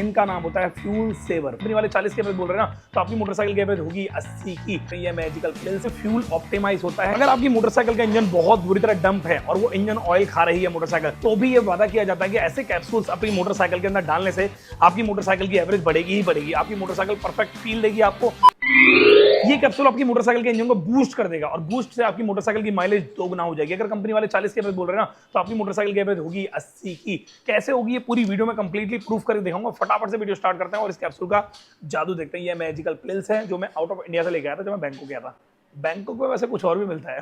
इनका नाम होता है फ्यूल सेवर। कंपनी वाले 40 के एवरेज बोल रहे हैं ना, तो आपकी मोटरसाइकिल की एवरेज होगी 80 की। ये मैजिकल पिल से फ्यूल ऑप्टिमाइज होता है। अगर आपकी मोटरसाइकिल का इंजन बहुत बुरी तरह डंप है और वो इंजन ऑयल खा रही है मोटरसाइकिल, तो भी ये वादा किया जाता है कि ऐसे कैप्सूल्स अपनी मोटरसाइकिल के अंदर डालने से आपकी मोटरसाइकिल की एवरेज बढ़ेगी ही बढ़ेगी। आपकी मोटरसाइकिल परफेक्ट फील देगी आपको। ये कैप्सूल आपकी मोटरसाइकिल के इंजन को बूस्ट कर देगा और बूस्ट से आपकी मोटरसाइकिल की माइलेज दोगुना हो जाएगी। अगर कंपनी वाले 40 के एवरेज बोल रहे हैं ना, तो आपकी मोटरसाइकिल की एवरेज होगी 80 की। कैसे होगी ये पूरी वीडियो में कंप्लीटली प्रूफ करके दिखाऊंगा। फटाफट से वीडियो स्टार्ट करते हैं और इस कैप्सूल का जादू देखते हैं। ये मैजिकल पिल्स है जो मैं आउट ऑफ इंडिया से लेके आया था, जब मैं बैंकॉक गया था। बैंकॉक में वैसे कुछ और भी मिलता है,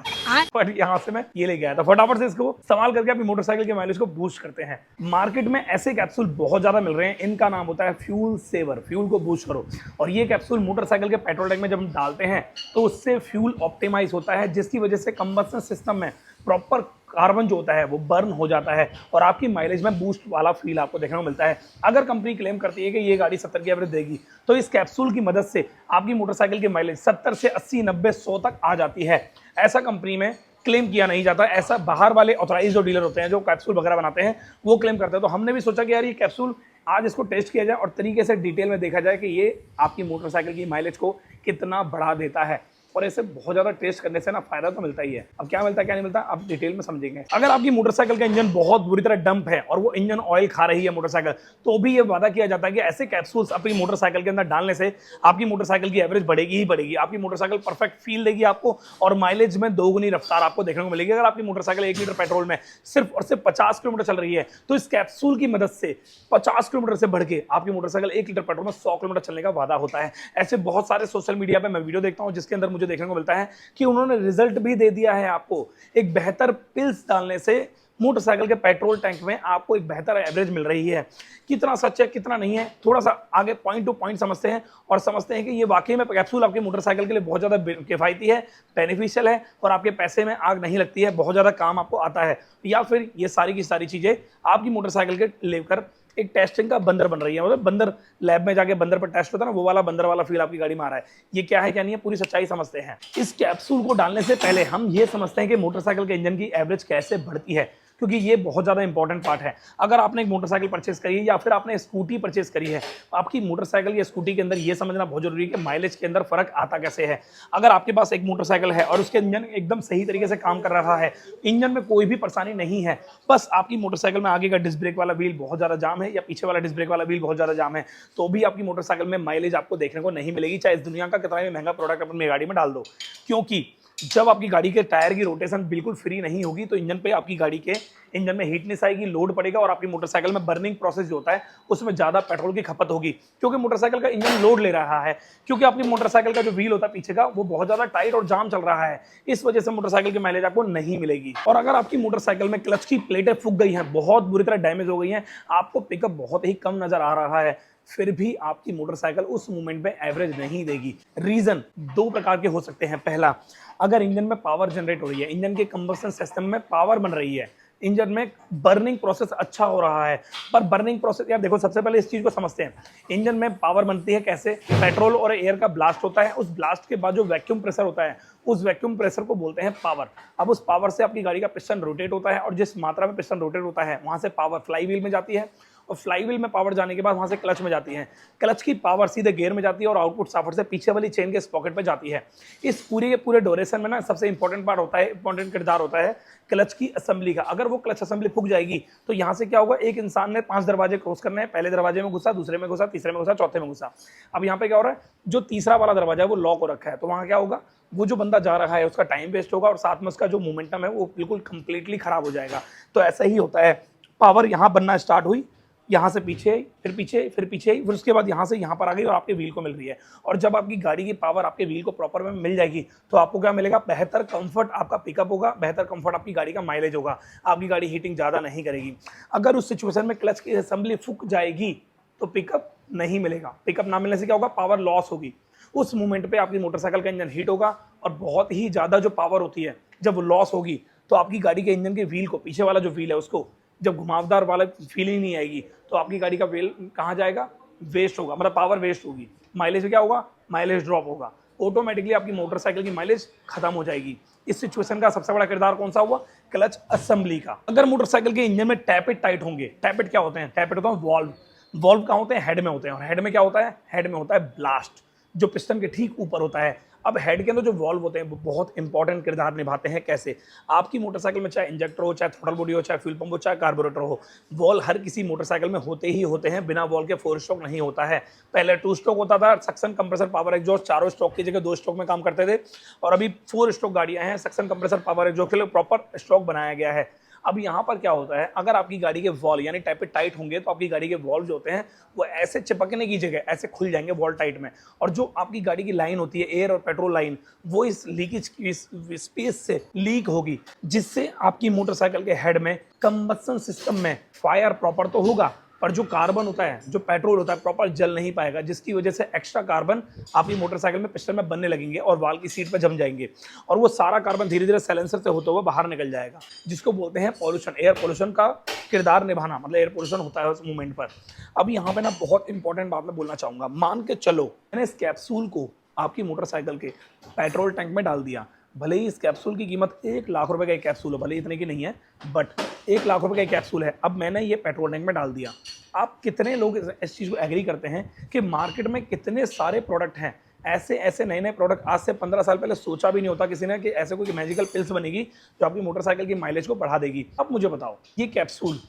पर यहाँ से मैं ये लेके आया था। फटाफट से इसको इस्तेमाल करके अपनी मोटरसाइकिल के माइलेज को बूस्ट करते हैं। मार्केट में ऐसे कैप्सूल बहुत ज्यादा मिल रहे हैं। इनका नाम होता है फ्यूल सेवर। फ्यूल को बूस्ट करो। और ये कैप्सूल मोटरसाइकिल के पेट्रोल टैंक में जब हम डालते हैं तो उससे फ्यूल ऑप्टिमाइज होता है, जिसकी वजह से कंबस्शन सिस्टम में प्रॉपर कार्बन जो होता है वो बर्न हो जाता है और आपकी माइलेज में बूस्ट वाला फील आपको देखने को मिलता है। अगर कंपनी क्लेम करती है कि ये गाड़ी 70 की एवरेज देगी, तो इस कैप्सूल की मदद से आपकी मोटरसाइकिल की माइलेज 70 से 80, 90, 100 तक आ जाती है। ऐसा कंपनी में क्लेम किया नहीं जाता। ऐसा बाहर वाले ऑथराइज जो डीलर होते हैं, जो कैप्सूल वगैरह बनाते हैं, वो क्लेम करते हैं। तो हमने भी सोचा कि यार ये कैप्सूल आज इसको टेस्ट किया जाए और तरीके से डिटेल में देखा जाए कि ये आपकी मोटरसाइकिल की माइलेज को कितना बढ़ा देता है। और ऐसे बहुत ज्यादा टेस्ट करने से ना फायदा तो मिलता ही है। अब क्या मिलता है क्या नहीं मिलता, आप डिटेल में समझेंगे। अगर आपकी मोटरसाइकिल का इंजन बहुत बुरी तरह डंप है और वो इंजन ऑयल खा रही है मोटरसाइकिल, तो भी ये वादा किया जाता है कि ऐसे कैप्सूल्स अपनी मोटरसाइकिल के अंदर डालने से आपकी मोटरसाइकिल की एवरेज बढ़ेगी ही बढ़ेगी। आपकी मोटरसाइकिल परफेक्ट फील देगी आपको और माइलेज में दोगुनी रफ्तार आपको देखने को मिलेगी। अगर आपकी मोटरसाइकिल 1 लीटर पेट्रोल में सिर्फ और सिर्फ 50 किलोमीटर चल रही है, तो इस कैप्सूल की मदद से 50 किलोमीटर से बढ़ के आपकी मोटरसाइकिल 1 लीटर पेट्रोल में 100 किलोमीटर चलने का वादा होता है। ऐसे बहुत सारे सोशल मीडिया पे मैं वीडियो देखता हूं जिसके अंदर मुझे देखने को मिलता है कि उन्होंने रिजल्ट भी दे दिया है आपको। एक बेहतर पिल्स डालने से मोटरसाइकिल के पेट्रोल टैंक में आपको एक बेहतर एवरेज मिल रही है। कितना सच है कितना नहीं है, थोड़ा सा आगे पॉइंट टू पॉइंट समझते हैं और समझते हैं कि ये वाकई में कैप्सूल आपकी मोटरसाइकिल के लिए बहुत ज्यादा किफायती है, बेनिफिशियल है और आपके पैसे में आग नहीं लगती है, बहुत ज्यादा काम आपको आता है। या फिर ये सारी की सारी चीजें आपकी मोटरसाइकिल के लेकर एक टेस्टिंग का बंदर बन रही है। मतलब बंदर लैब में जाके बंदर पर टेस्ट होता है ना, वो वाला बंदर वाला फील आपकी गाड़ी में आ रहा है। ये क्या है क्या नहीं है, पूरी सच्चाई समझते हैं। इस कैप्सूल को डालने से पहले हम ये समझते हैं कि मोटरसाइकिल के इंजन की एवरेज कैसे बढ़ती है, क्योंकि ये बहुत ज्यादा इंपॉर्टेंट पार्ट है। अगर आपने एक मोटरसाइकिल परचेस करी है या फिर आपने स्कूटी परचेस करी है, आपकी मोटरसाइकिल या स्कूटी के अंदर ये समझना बहुत जरूरी है कि माइलेज के अंदर फर्क आता कैसे है। अगर आपके पास एक मोटरसाइकिल है और उसके इंजन एकदम सही तरीके से काम कर रहा है, इंजन में कोई भी परेशानी नहीं है, बस आपकी मोटरसाइकिल में आगे का डिस्क ब्रेक वाला व्हील बहुत ज्यादा जाम है या पीछे वाला डिस्क ब्रेक वाला व्हील बहुत ज्यादा जाम है, तो भी आपकी मोटरसाइकिल में माइलेज आपको देखने को नहीं मिलेगी, चाहे इस दुनिया का कितना भी महंगा प्रोडक्ट अपनी गाड़ी में डाल दो। क्योंकि जब आपकी गाड़ी के टायर की रोटेशन बिल्कुल फ्री नहीं होगी, तो इंजन पे आपकी गाड़ी के इंजन में हीटनेस आएगी, लोड पड़ेगा और आपकी मोटरसाइकिल में बर्निंग प्रोसेस जो होता है उसमें ज्यादा पेट्रोल की खपत होगी, क्योंकि मोटरसाइकिल का इंजन लोड ले रहा है। क्योंकि आपकी मोटरसाइकिल का जो व्हील होता है पीछे का, वो बहुत ज्यादा टाइट और जाम चल रहा है, इस वजह से मोटरसाइकिल की माइलेज आपको नहीं मिलेगी। और अगर आपकी मोटरसाइकिल में क्लच की प्लेटें फूक गई हैं, बहुत बुरी तरह डैमेज हो गई हैं, आपको पिकअप बहुत ही कम नजर आ रहा है, फिर भी आपकी मोटरसाइकिल उस मोमेंट में एवरेज नहीं देगी। रीजन 2 प्रकार के हो सकते हैं। पहला, अगर इंजन में पावर जनरेट हो रही है, इंजन के कंबस्शन सिस्टम में पावर बन रही है, इंजन में बर्निंग प्रोसेस अच्छा हो रहा है। पर बर्निंग प्रोसेस यार देखो, सबसे पहले इस चीज को समझते हैं। इंजन में पावर बनती है कैसे? पेट्रोल और एयर का ब्लास्ट होता है, उस ब्लास्ट के बाद जो वैक्यूम प्रेशर होता है, उस वैक्यूम प्रेशर को बोलते हैं पावर। अब उस पावर से आपकी गाड़ी का पिस्टन रोटेट होता है और जिस मात्रा में पिस्टन रोटेट होता है, वहां से पावर फ्लाई व्हील में जाती है और फ्लाई व्हील में पावर जाने के बाद वहां से क्लच में जाती है। क्लच की पावर सीधे गियर में जाती है और आउटपुट साफर से पीछे वाली चेन के स्पॉकेट पे जाती है। इस पूरे के पूरे ड्यूरेशन में ना सबसे इंपॉर्टेंट पार्ट होता है, इंपॉर्टेंट किरदार होता है क्लच की असेंबली का। अगर वो क्लच असेंबली फूक जाएगी तो यहाँ से क्या होगा, एक इंसान ने 5 दरवाजे क्रॉस करने हैं, पहले दरवाजे में घुसा, दूसरे में घुसा, तीसरे में घुसा, चौथे में घुसा। अब यहाँ पे क्या हो रहा है, जो तीसरा वाला दरवाजा है वो लॉक हो रखा है, तो वहां क्या होगा, वो जो बंदा जा रहा है उसका टाइम वेस्ट होगा और साथ में उसका जो मोमेंटम है वो बिल्कुल कंप्लीटली खराब हो जाएगा। तो ऐसा ही होता है, पावर यहाँ बनना स्टार्ट हुई, यहाँ से पीछे आई, फिर पीछे, फिर पीछे आई, फिर उसके बाद यहाँ से यहाँ पर आ गई और आपके व्हील को मिल रही है। और जब आपकी गाड़ी की पावर आपके व्हील को प्रॉपर में मिल जाएगी तो आपको क्या मिलेगा, बेहतर कंफर्ट आपका पिकअप होगा, बेहतर कंफर्ट आपकी गाड़ी का माइलेज होगा, आपकी गाड़ी हीटिंग ज़्यादा नहीं करेगी। अगर उस सिचुएशन में क्लच की असेंबली फूक जाएगी तो पिकअप नहीं मिलेगा। पिकअप ना मिलने से क्या होगा, पावर लॉस होगी। उस मोमेंट पे आपकी मोटरसाइकिल का इंजन हीट होगा और बहुत ही ज़्यादा जो पावर होती है जब वो लॉस होगी तो आपकी गाड़ी के इंजन के व्हील को, पीछे वाला जो व्हील है उसको जब घुमावदार वाला फील ही नहीं आएगी तो आपकी गाड़ी का व्हील कहाँ जाएगा, वेस्ट होगा, मतलब पावर वेस्ट होगी। माइलेज में क्या होगा, माइलेज ड्रॉप होगा, ऑटोमेटिकली आपकी मोटरसाइकिल की माइलेज खत्म हो जाएगी। इस सिचुएशन का सबसे बड़ा किरदार कौन सा हुआ, क्लच असेंबली का। अगर मोटरसाइकिल के इंजन में टैपेट टाइट होंगे, टैपेट क्या होते हैं, टैपेट होता है वाल्व, वॉल्व कहाँ होते हैं? हेड में होते हैं। और हेड में क्या होता है? हेड में होता है ब्लास्ट, जो पिस्टन के ठीक ऊपर होता है। अब हेड के अंदर जो वॉल्व होते हैं वो बहुत इंपॉर्टेंट किरदार निभाते हैं। कैसे? आपकी मोटरसाइकिल में चाहे इंजेक्टर हो, चाहे थ्रॉटल बॉडी हो, चाहे फ्यूल पंप हो, चाहे कार्बोरेटर हो, वॉल्व हर किसी मोटरसाइकिल में होते ही होते हैं। बिना वॉल्व के 4 स्ट्रोक नहीं होता है। पहले 2 स्ट्रोक होता था, सक्शन कंप्रेसर पावर एग्जॉस्ट चारों स्ट्रोक की जगह 2 स्ट्रोक में काम करते थे। और अभी 4 स्ट्रोक गाड़ियां हैं, सक्शन कंप्रेसर पावर एग्जॉस्ट के लिए प्रॉपर स्ट्रोक बनाया गया है। अब यहाँ पर क्या होता है, अगर आपकी गाड़ी के वॉल्व यानी टाइप पे टाइट होंगे तो आपकी गाड़ी के वॉल्व जो होते हैं वो ऐसे चिपकने की जगह ऐसे खुल जाएंगे वॉल्व टाइट में। और जो आपकी गाड़ी की लाइन होती है, एयर और पेट्रोल लाइन, वो इस लीकेज की स्पेस से लीक होगी, जिससे आपकी मोटरसाइकिल के हेड में कंबशन सिस्टम में फायर प्रॉपर तो होगा, पर जो कार्बन होता है, जो पेट्रोल होता है, प्रॉपर जल नहीं पाएगा, जिसकी वजह से एक्स्ट्रा कार्बन आपकी मोटरसाइकिल में पिस्टन में बनने लगेंगे और वाल की सीट पर जम जाएंगे। और वो सारा कार्बन धीरे धीरे साइलेंसर से होते हुए बाहर निकल जाएगा, जिसको बोलते हैं पॉल्यूशन। एयर पॉल्यूशन का किरदार निभाना, मतलब एयर पॉल्यूशन होता है उस मोमेंट पर। अब यहाँ पे ना बहुत इंपॉर्टेंट बात मैं बोलना चाहूंगा। मान के चलो मैंने इस कैप्सूल को आपकी मोटरसाइकिल के पेट्रोल टैंक में डाल दिया। भले ही इस कैप्सूल की कीमत 1 लाख रुपए का एक कैप्सूल है, भले इतने की नहीं है, बट 1 लाख रुपए का एक कैप्सूल है। अब मैंने ये पेट्रोल टैंक में डाल दिया। आप कितने लोग इस चीज़ को एग्री करते हैं कि मार्केट में कितने सारे प्रोडक्ट हैं, ऐसे ऐसे नए नए प्रोडक्ट, आज से 15 साल पहले सोचा भी नहीं होता किसी ने कि ऐसे कोई मैजिकल पिल्स बनेगी जो आपकी मोटरसाइकिल की माइलेज को बढ़ा देगी। अब मुझे बताओ, ये कैप्सूल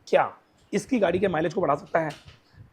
क्या इसकी गाड़ी के माइलेज को बढ़ा सकता है?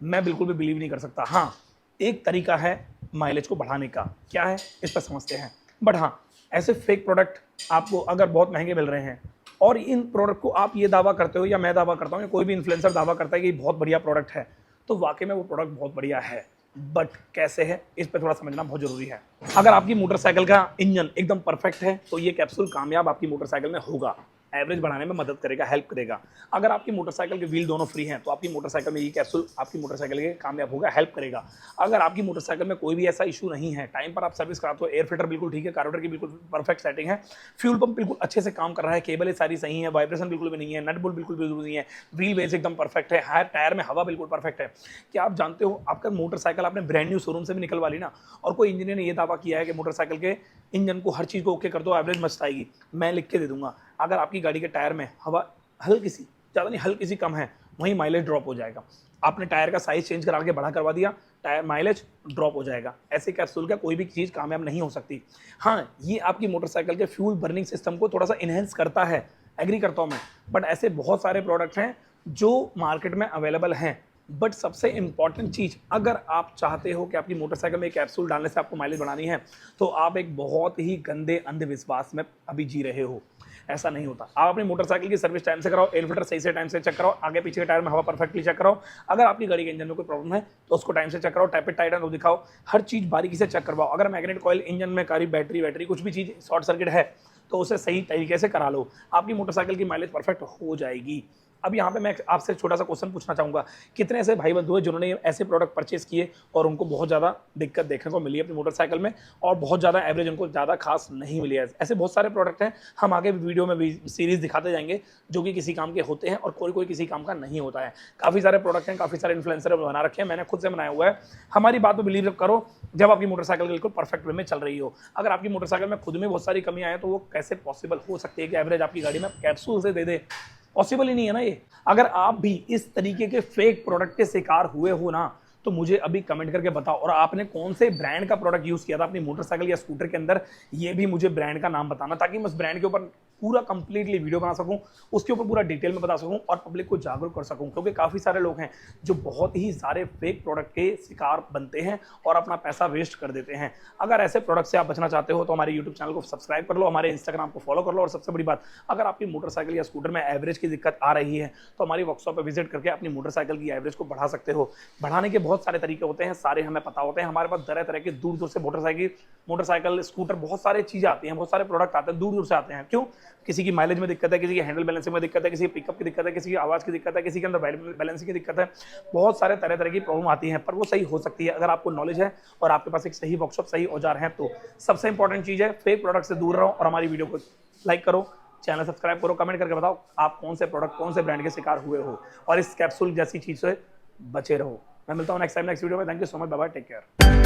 मैं बिल्कुल भी बिलीव नहीं कर सकता। हाँ, एक तरीका है माइलेज को बढ़ाने का, क्या है इस पर समझते हैं। बट हाँ, ऐसे फेक प्रोडक्ट आपको अगर बहुत महंगे मिल रहे हैं और इन प्रोडक्ट को आप ये दावा करते हो या मैं दावा करता हूँ या कोई भी इन्फ्लुएंसर दावा करता है कि बहुत बढ़िया प्रोडक्ट है, तो वाकई में वो प्रोडक्ट बहुत बढ़िया है, बट कैसे है इस पर थोड़ा समझना बहुत जरूरी है। अगर आपकी मोटरसाइकिल का इंजन एकदम परफेक्ट है तो ये कैप्सूल कामयाब आपकी मोटरसाइकिल में होगा, एवरेज बढ़ाने में मदद करेगा, हेल्प करेगा। अगर आपकी मोटरसाइकिल के व्हील दोनों फ्री हैं तो आपकी मोटरसाइकिल में ये कैप्सूल आपकी मोटरसाइकिल के कामयाब होगा, हेल्प करेगा। अगर आपकी मोटरसाइकिल में कोई भी ऐसा इशू नहीं है, टाइम पर आप सर्विस कराते हो, एयर फिल्टर बिल्कुल ठीक है, कार्बोरेटर की बिल्कुल परफेक्ट सेटिंग है, फ्यूल पंप बिल्कुल अच्छे से काम कर रहा है, केबल सारी सही है, वाइब्रेशन बिल्कुल भी नहीं है, नट बोल्ट बिल्कुल नहीं है, व्हील बेस एकदम परफेक्ट है, हर टायर में हवा बिल्कुल परफेक्ट है। क्या आप जानते हो, आपका मोटरसाइकिल आपने ब्रांड न्यू शोरूम से भी निकलवा ली ना, और कोई इंजीनियर ने ये दावा किया है कि मोटरसाइकिल के इंजन को हर चीज़ को ओके कर दो, एवरेज मस्त आएगी, मैं लिख के दे दूंगा। अगर आपकी गाड़ी के टायर में हवा हल्की सी, ज़्यादा नहीं, हल्की सी कम है, वहीं माइलेज ड्रॉप हो जाएगा। आपने टायर का साइज चेंज करा के बड़ा करवा दिया, टायर माइलेज ड्रॉप हो जाएगा। ऐसे कैप्सूल का कोई भी चीज़ कामयाब नहीं हो सकती। हाँ, ये आपकी मोटरसाइकिल के फ्यूल बर्निंग सिस्टम को थोड़ा सा इन्हेंस करता है, एग्री करता हूँ मैं, बट ऐसे बहुत सारे प्रोडक्ट हैं जो मार्केट में अवेलेबल हैं। बट सबसे इंपॉर्टेंट चीज़, अगर आप चाहते हो कि आपकी मोटरसाइकिल में एक कैप्सूल डालने से आपको माइलेज बढ़ानी है, तो आप एक बहुत ही गंदे अंधविश्वास में अभी जी रहे हो। ऐसा नहीं होता। आप अपनी मोटरसाइकिल की सर्विस टाइम से कराओ, एयर फिल्टर सही से टाइम से चेक कराओ, आगे पीछे के टायर में हवा परफेक्टली चेक कराओ। अगर आपकी गाड़ी के इंजन में कोई प्रॉब्लम है तो उसको टाइम से चेक कराओ, टाइप पे टाइट है तो दिखाओ, हर चीज़ बारीकी से चेक करवाओ। अगर मैग्नेट कॉइल, इंजन में कारी बैटरी कुछ भी चीज़ शॉर्ट सर्किट है तो उसे सही तरीके से करा लो, आपकी मोटरसाइकिल की माइलेज परफेक्ट हो जाएगी। अब यहाँ पे मैं आपसे छोटा सा क्वेश्चन पूछना चाहूँगा, कितने ऐसे भाई बंधु हैं जिन्होंने ऐसे प्रोडक्ट परचेज किए और उनको बहुत ज़्यादा दिक्कत देखने को मिली है अपनी मोटरसाइकिल में, और बहुत ज़्यादा एवरेज उनको ज़्यादा खास नहीं मिली है? ऐसे बहुत सारे प्रोडक्ट हैं, हम आगे वीडियो में भी सीरीज़ दिखाते जाएंगे, जो कि किसी काम के होते हैं और कोई किसी काम का नहीं होता है। काफ़ी सारे प्रोडक्ट हैं, काफ़ी सारे इन्फ्लुएंसर बना रखे हैं, मैंने खुद से बनाया हुआ है। हमारी बात पर बिलीव करो जब आपकी मोटरसाइकिल बिल्कुल परफेक्ट वे में चल रही हो। अगर आपकी मोटरसाइकिल में खुद में बहुत सारी कमियाँ हैं तो वो कैसे पॉसिबल हो सकती है कि एवरेज आपकी गाड़ी में कैप्सूल से दे दे? पॉसिबल ही नहीं है ना ये। अगर आप भी इस तरीके के फेक प्रोडक्ट के शिकार हुए हो ना, तो मुझे अभी कमेंट करके बताओ, और आपने कौन से ब्रांड का प्रोडक्ट यूज किया था अपनी मोटरसाइकिल या स्कूटर के अंदर, ये भी मुझे ब्रांड का नाम बताना, ताकि मैं उस ब्रांड के ऊपर पूरा कंप्लीटली वीडियो बना सकूं, उसके ऊपर पूरा डिटेल में बता सकूं और पब्लिक को जागरूक कर सकूं। क्योंकि काफ़ी सारे लोग हैं जो बहुत ही सारे फेक प्रोडक्ट के शिकार बनते हैं और अपना पैसा वेस्ट कर देते हैं। अगर ऐसे प्रोडक्ट से आप बचना चाहते हो तो हमारे यूट्यूब चैनल को सब्सक्राइब कर लो, हमारे इंस्टाग्राम को फॉलो कर लो, और सबसे बड़ी बात, अगर आपकी मोटरसाइकिल या स्कूटर में एवरेज की दिक्कत आ रही है तो हमारी वर्कशॉप पर विजिट करके अपनी मोटरसाइकिल की एवरेज को बढ़ा सकते हो। बढ़ाने के बहुत सारे तरीके होते हैं, सारे हमें पता होते हैं। हमारे पास तरह तरह के दूर दूर से मोटरसाइकिल स्कूटर बहुत सारे चीज़ें आती हैं, बहुत सारे प्रोडक्ट आते हैं, दूर दूर से आते हैं। क्यों? किसी की माइलेज में दिक्कत है, किसी की हैंडल बैलेंसिंग में दिक्कत है, किसी की पिकअप की दिक्कत है, किसी की आवाज़ की दिक्कत है, किसी के अंदर बैलेंसिंग की दिक्कत है, बहुत सारे तरह तरह की प्रॉब्लम आती हैं, पर वो सही हो सकती है अगर आपको नॉलेज है और आपके पास एक सही वर्कशॉप, सही औजार है। तो सबसे इंपॉर्टेंट चीज़ है, फेक प्रोडक्ट से दूर रहो और हमारी वीडियो को लाइक करो, चैनल सब्सक्राइब करो, कमेंट करके बताओ आप कौन से प्रोडक्ट, कौन से ब्रांड के शिकार हुए हो, और इस कैप्सूल जैसी चीज़ से बचे रहो। मैं मिलता हूँ नेक्स्ट वीडियो में। Thank you so much, bye bye, take care.